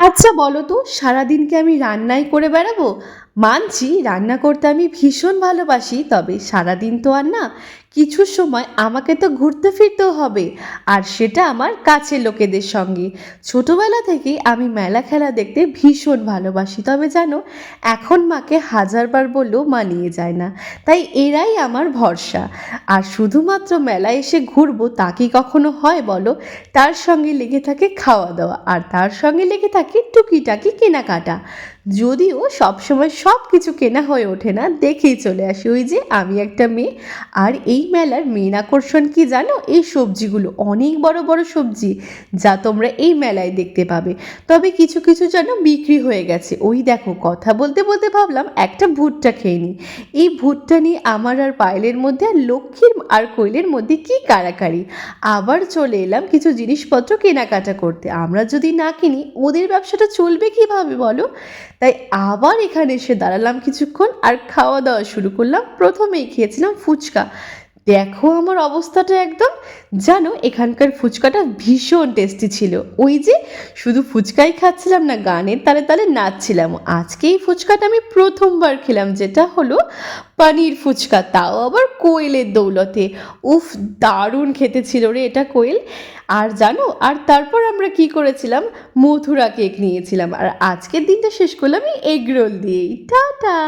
আচ্ছা বলো তো, সারাদিন কি আমি রান্নাই করে বেড়াবো? মানছি রান্না করতে আমি ভীষণ ভালোবাসি, তবে সারাদিন তো আর না। কিছু সময় আমাকে তো ঘুরতে ফিরতেও হবে, আর সেটা আমার কাছের লোকেদের সঙ্গে। ছোটবেলা থেকেই আমি মেলা খেলা দেখতে ভীষণ ভালোবাসি, তবে জানো, এখন মাকে হাজারবার বললেও মানিয়ে যায় না। তাই এরাই আমার ভরসা। আর শুধুমাত্র মেলায় এসে ঘুরবো তা কি কখনো হয় বলো? তার সঙ্গে লেগে থাকে খাওয়া দাওয়া, আর তার সঙ্গে লেগে থাকে টুকিটাকি কেনাকাটা। যদিও সবসময় সব কিছু কেনা হয়ে ওঠে না, দেখেই চলে আসি। ওই যে আমি একটা মেয়ে। আর এই মেলার মেন আকর্ষণ কি জানো? এই সবজিগুলো, অনেক বড় বড় সবজি, যা তোমরা এই মেলায় দেখতে পাবে। তবে কিছু কিছু যেন বিক্রি হয়ে গেছে। ওই দেখো, কথা বলতে বলতে ভাবলাম একটা ভুট্টা খেয়ে নিই। এই ভুট্টা নিয়ে আমার আর পায়েলের মধ্যে আর লক্ষ্মীর আর কোয়েলের মধ্যে কি কাড়াকাড়ি। আবার চলে এলাম কিছু জিনিসপত্র কেনাকাটা করতে। আমরা যদি না কিনি, ওদের ব্যবসাটা চলবে কিভাবে বলো? তাই আবার এখানে এসে দাঁড়ালাম কিছুক্ষণ, আর খাওয়া দাওয়া শুরু করলাম। প্রথমেই খেয়েছিলাম ফুচকা। দেখো আমার অবস্থাটা একদম। জানো, এখানকার ফুচকাটা ভীষণ টেস্টি ছিল। ওই যে শুধু ফুচকাই খাচ্ছিলাম না, গানের তালে তালে নাচছিলাম। আজকে এই ফুচকাটা আমি প্রথমবার খেলাম, যেটা হলো পানির ফুচকা, তাও আবার কোয়েলের দৌলতে। উফ, দারুণ খেতে ছিল রে এটা, কোয়েল। আর জানো, আর তারপর আমরা কি করেছিলাম, মথুরা কেক নিয়েছিলাম। আর আজকের দিনটা শেষ করলাম এই এগ রোল দিয়েই। টাটা।